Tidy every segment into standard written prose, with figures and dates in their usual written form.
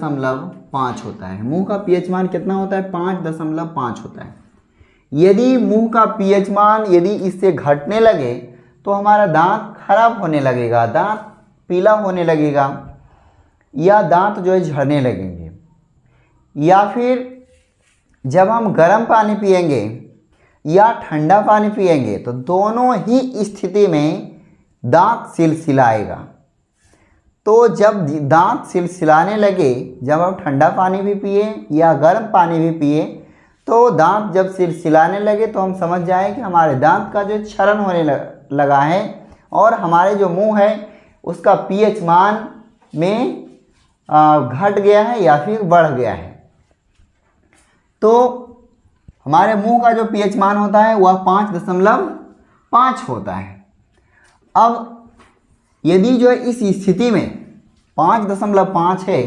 5 होता है। मुंह का पीएच मान कितना होता है? 5.5 होता है। यदि मुंह का पीएच मान यदि इससे घटने लगे तो हमारा दांत खराब होने लगेगा, दांत पीला होने लगेगा, या दांत जो है झड़ने लगेंगे। या फिर जब हम गर्म पानी पिएंगे या ठंडा पानी पिएंगे तो दोनों ही स्थिति में दांत सिलसिलाएगा। तो जब दांत सिलसिलाने लगे, जब आप ठंडा पानी भी पिए या गर्म पानी भी पिए, तो दांत जब सिलसिलाने लगे तो हम समझ जाएं कि हमारे दांत का जो क्षरण होने लगा है और हमारे जो मुंह है उसका पीएच मान में घट गया है या फिर बढ़ गया है। तो हमारे मुंह का जो पीएच मान होता है वह 5.5 होता है। अब यदि जो इस स्थिति में 5.5 है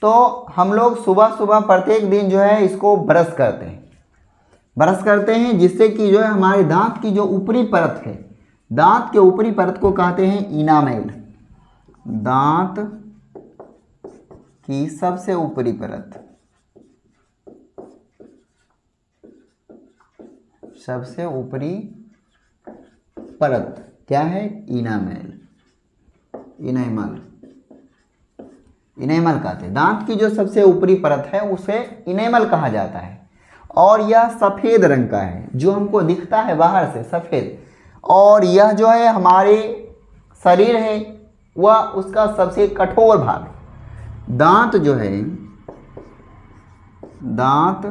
तो हम लोग सुबह सुबह प्रत्येक दिन जो है इसको ब्रश करते हैं जिससे कि जो है हमारे दांत की जो ऊपरी परत है, दांत के ऊपरी परत को कहते हैं इनामेल। दांत की सबसे ऊपरी परत, सबसे ऊपरी परत क्या है? इनामेल, इनेमल कहते हैं। दांत की जो सबसे ऊपरी परत है उसे इनेमल कहा जाता है और यह सफ़ेद रंग का है, जो हमको दिखता है बाहर से सफ़ेद। और यह जो है हमारे शरीर है वह उसका सबसे कठोर भाग। दांत जो है, दांत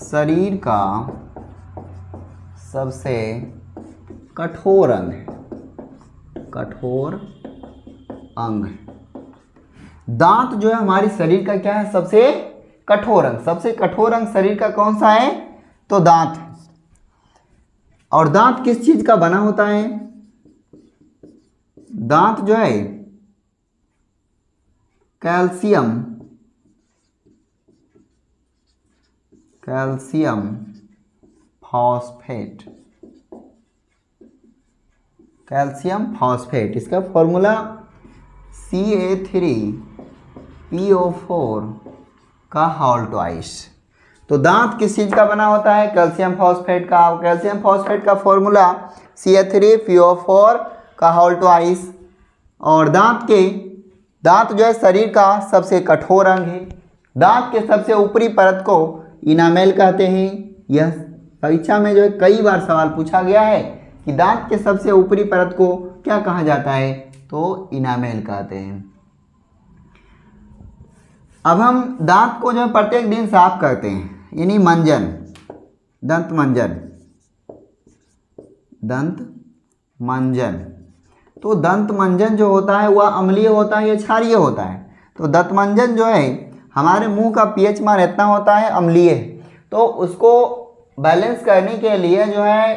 शरीर का सबसे कठोर अंग है, कठोर अंग। दांत जो है हमारे शरीर का क्या है? सबसे कठोर अंग। सबसे कठोर अंग शरीर का कौन सा है? तो दांत है। और दांत किस चीज का बना होता है? दांत जो है कैल्शियम फॉस्फेट, कैल्शियम फॉस्फेट, इसका फॉर्मूला CA3PO4 का होल ट्वाइस। तो दांत किस चीज़ का बना होता है? कैल्शियम फॉस्फेट का। कैल्शियम फॉस्फेट का फॉर्मूला CA3PO4 का होल ट्वाइस। और दांत जो है शरीर का सबसे कठोर अंग है। दांत के सबसे ऊपरी परत को इनामेल कहते हैं। यह परीक्षा में जो है कई बार सवाल पूछा गया है कि दांत के सबसे ऊपरी परत को क्या कहा जाता है? तो इनामेल कहते हैं। अब हम दांत को जो है प्रत्येक दिन साफ करते हैं, यानी मंजन, दंत मंजन। तो दंत मंजन जो होता है वह अम्लीय होता है या क्षारीय होता है? तो दंत मंजन जो है हमारे मुंह का पीएच मान इतना होता है अम्लीय, तो उसको बैलेंस करने के लिए जो है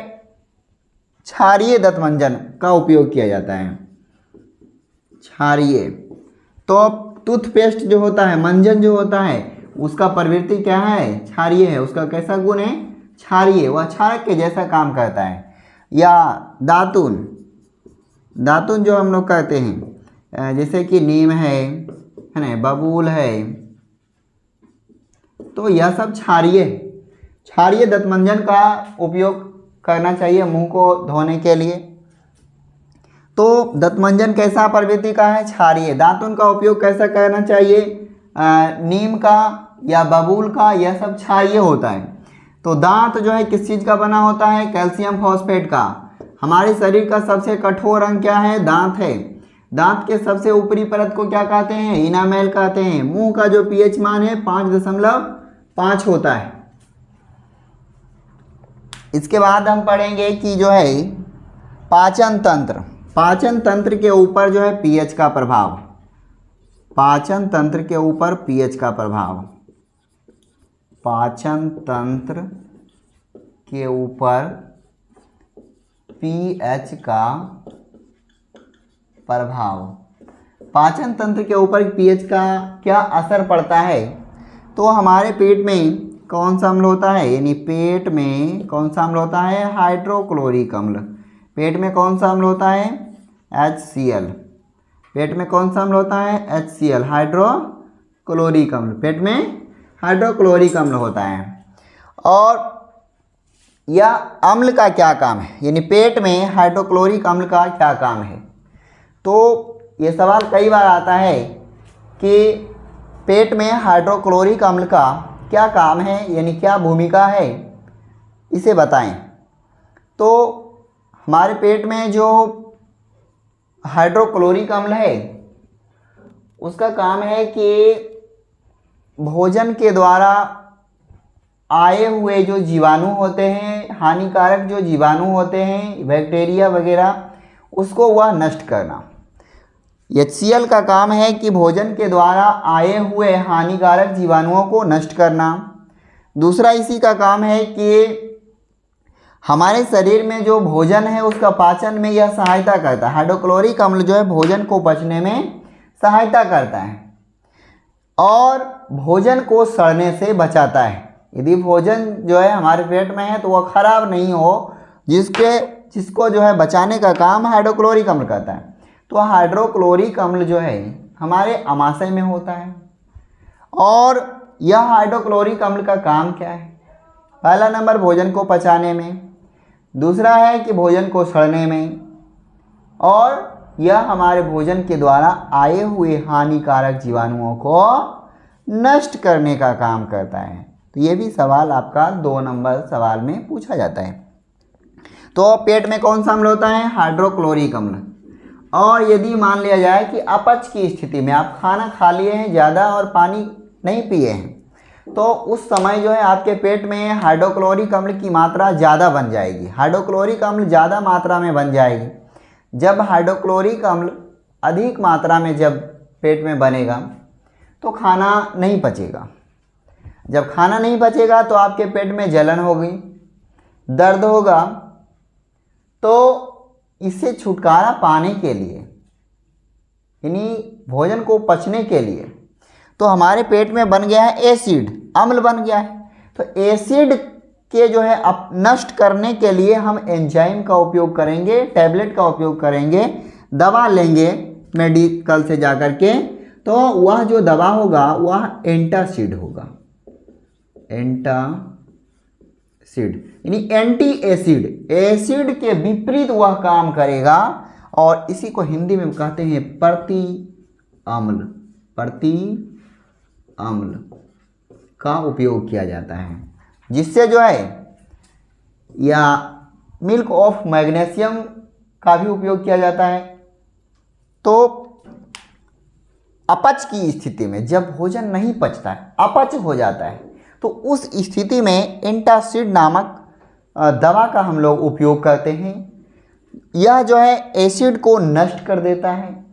क्षारीय दंत मंजन का उपयोग किया जाता है। क्षारीय। तो टूथपेस्ट जो होता है, मंजन जो होता है, उसका प्रवृत्ति क्या है? क्षारीय है। उसका कैसा गुण है? क्षारीय। वह क्षारक के जैसा काम करता है। या दातुन जो हम लोग कहते हैं, जैसे कि नीम है ना, बबूल है, तो यह सब क्षारीय दंतमंजन का उपयोग करना चाहिए मुंह को धोने के लिए। तो दंतमंजन कैसा प्रवृत्ति का है? क्षारीय। दातुन का उपयोग कैसा करना चाहिए? नीम का या बबूल का, यह सब क्षारीय होता है। तो दांत जो है किस चीज़ का बना होता है? कैल्शियम फॉस्फेट का। हमारे शरीर का सबसे कठोर अंग क्या है? दांत है। दांत के सबसे ऊपरी परत को क्या कहते हैं? इनामेल कहते हैं। मुंह का जो पीएच मान है 5.5 होता है। इसके बाद हम पढ़ेंगे कि जो है पाचन तंत्र के ऊपर जो है पीएच का प्रभाव। पाचन तंत्र के ऊपर पीएच का प्रभाव। पाचन तंत्र के ऊपर पीएच का प्रभाव। पाचन तंत्र के ऊपर पीएच का क्या असर पड़ता है? तो हमारे पेट में कौन सा अम्ल होता है? यानी पेट में कौन सा अम्ल होता है? हाइड्रोक्लोरिक अम्ल। पेट में कौन सा अम्ल होता है? HCl। पेट में कौन सा अम्ल होता है? HCl, हाइड्रोक्लोरिक अम्ल। पेट में हाइड्रोक्लोरिक अम्ल होता है। और यह अम्ल का क्या काम है, यानी पेट में हाइड्रोक्लोरिक अम्ल का क्या काम है? तो ये सवाल कई बार आता है कि पेट में हाइड्रोक्लोरिक अम्ल का क्या काम है, यानी क्या भूमिका है, इसे बताएं। तो हमारे पेट में जो हाइड्रोक्लोरिक अम्ल है उसका काम है कि भोजन के द्वारा आए हुए जो जीवाणु होते हैं, हानिकारक जो जीवाणु होते हैं, बैक्टीरिया वगैरह, उसको वह नष्ट करना। HCl का काम है कि भोजन के द्वारा आए हुए हानिकारक जीवाणुओं को नष्ट करना। दूसरा इसी का काम है कि हमारे शरीर में जो भोजन है उसका पाचन में यह सहायता करता है। हाइड्रोक्लोरिक अम्ल जो है भोजन को पचने में सहायता करता है और भोजन को सड़ने से बचाता है। यदि भोजन जो है हमारे पेट में है तो वह खराब नहीं हो, जिसको जो है बचाने का काम हाइड्रोक्लोरिक अम्ल करता है। तो हाइड्रोक्लोरिक अम्ल जो है हमारे अमाशय में होता है। और यह हाइड्रोक्लोरिक अम्ल का काम क्या है? पहला नंबर भोजन को पचाने में, दूसरा है कि भोजन को सड़ने में, और यह हमारे भोजन के द्वारा आए हुए हानिकारक जीवाणुओं को नष्ट करने का काम करता है। तो ये भी सवाल आपका 2 नंबर सवाल में पूछा जाता है। तो पेट में कौन सा अम्ल होता है? हाइड्रोक्लोरिक अम्ल। और यदि मान लिया जाए कि अपच की स्थिति में आप खाना खा लिए हैं ज़्यादा और पानी नहीं पिए हैं, तो उस समय जो है आपके पेट में हाइड्रोक्लोरिक अम्ल की मात्रा ज़्यादा बन जाएगी। हाइड्रोक्लोरिक अम्ल ज़्यादा मात्रा में बन जाएगी। जब हाइड्रोक्लोरिक अम्ल अधिक मात्रा में जब पेट में बनेगा तो खाना नहीं पचेगा। जब खाना नहीं पचेगा तो आपके पेट में जलन होगी, दर्द होगा। तो इससे छुटकारा पाने के लिए, यानी भोजन को पचने के लिए, तो हमारे पेट में बन गया है एसिड, अम्ल बन गया है। तो एसिड के जो है नष्ट करने के लिए हम एंजाइम का उपयोग करेंगे, टैबलेट का उपयोग करेंगे, दवा लेंगे मेडिकल से जाकर के। तो वह जो दवा होगा वह एंटासिड होगा, एंटासिड यानी एंटी एसिड, एसिड के विपरीत वह काम करेगा। और इसी को हिंदी में कहते हैं प्रति अम्ल। प्रति अम्ल का उपयोग किया जाता है, जिससे जो है या मिल्क ऑफ मैग्नीशियम का भी उपयोग किया जाता है। तो अपच की स्थिति में जब भोजन नहीं पचता है, अपच हो जाता है, तो उस स्थिति में एंटासिड नामक दवा का हम लोग उपयोग करते हैं। यह जो है एसिड को नष्ट कर देता है।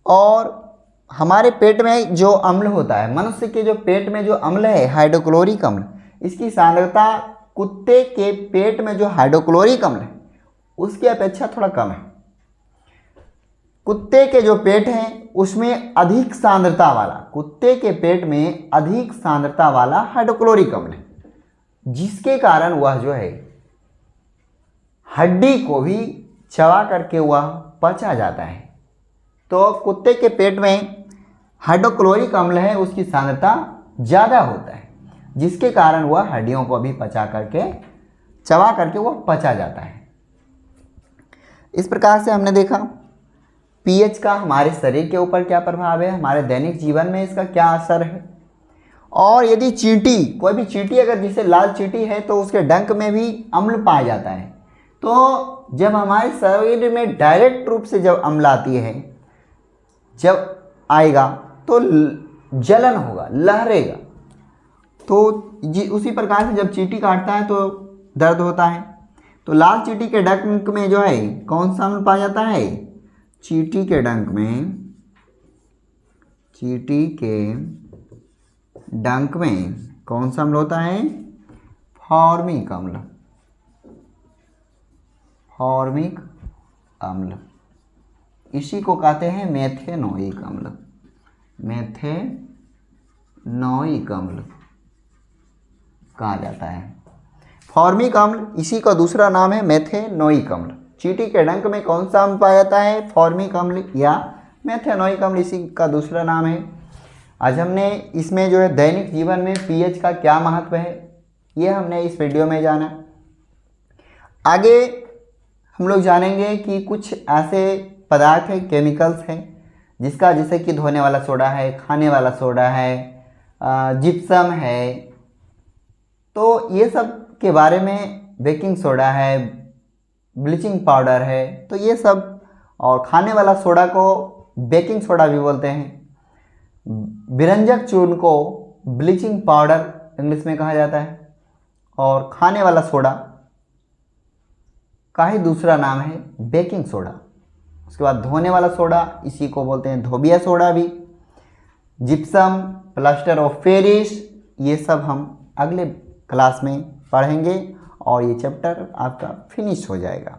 और हमारे पेट में जो अम्ल होता है, मनुष्य के जो पेट में जो अम्ल है हाइड्रोक्लोरिक अम्ल, इसकी सांद्रता कुत्ते के पेट में जो हाइड्रोक्लोरिक अम्ल है उसकी अपेक्षा थोड़ा कम है। कुत्ते के जो पेट है उसमें अधिक सांद्रता वाला, कुत्ते के पेट में अधिक सांद्रता वाला हाइड्रोक्लोरिक अम्ल है, जिसके कारण वह जो है हड्डी को भी चबा करके वह पचा जाता है। तो कुत्ते के पेट में हाइड्रोक्लोरिक अम्ल है, उसकी सांद्रता ज़्यादा होता है, जिसके कारण वह हड्डियों को भी पचा करके, चबा करके वह पचा जाता है। इस प्रकार से हमने देखा पीएच का हमारे शरीर के ऊपर क्या प्रभाव है, हमारे दैनिक जीवन में इसका क्या असर है। और यदि चींटी, कोई भी चींटी अगर जिसे लाल चींटी है तो उसके डंक में भी अम्ल पाया जाता है। तो जब हमारे शरीर में डायरेक्ट रूप से जब अम्ल आती है, जब आएगा तो जलन होगा, लहरेगा। तो उसी प्रकार से जब चींटी काटता है तो दर्द होता है। तो लाल चींटी के डंक में जो है कौन सा अम्ल पाया जाता है? चींटी के डंक में, चींटी के डंक में कौन सा अम्ल होता है? फॉर्मिक अम्ल, फॉर्मिक अम्ल। इसी को कहते हैं मेथेनोइक अम्ल, मेथेनोइक अम्ल कहा जाता है। फॉर्मिक अम्ल, इसी का दूसरा नाम है मेथेनोइक अम्ल। चींटी के डंक में कौन सा अम्ल पाया जाता है? फॉर्मिक अम्ल या मेथेनोइक अम्ल, इसी का दूसरा नाम है। आज हमने इसमें जो है दैनिक जीवन में पीएच का क्या महत्व है ये हमने इस वीडियो में जाना। आगे हम लोग जानेंगे कि कुछ ऐसे पदार्थ हैं, केमिकल्स हैं, जिसका जैसे कि धोने वाला सोडा है, खाने वाला सोडा है, जिप्सम है, तो ये सब के बारे में, बेकिंग सोडा है, ब्लीचिंग पाउडर है, तो ये सब, और खाने वाला सोडा को बेकिंग सोडा भी बोलते हैं, विरंजक चूर्ण को ब्लीचिंग पाउडर इंग्लिश में कहा जाता है, और खाने वाला सोडा का ही दूसरा नाम है बेकिंग सोडा। उसके बाद धोने वाला सोडा, इसी को बोलते हैं धोबिया सोडा भी। जिप्सम, प्लास्टर ऑफ पेरिस, ये सब हम अगले क्लास में पढ़ेंगे और ये चैप्टर आपका फिनिश हो जाएगा।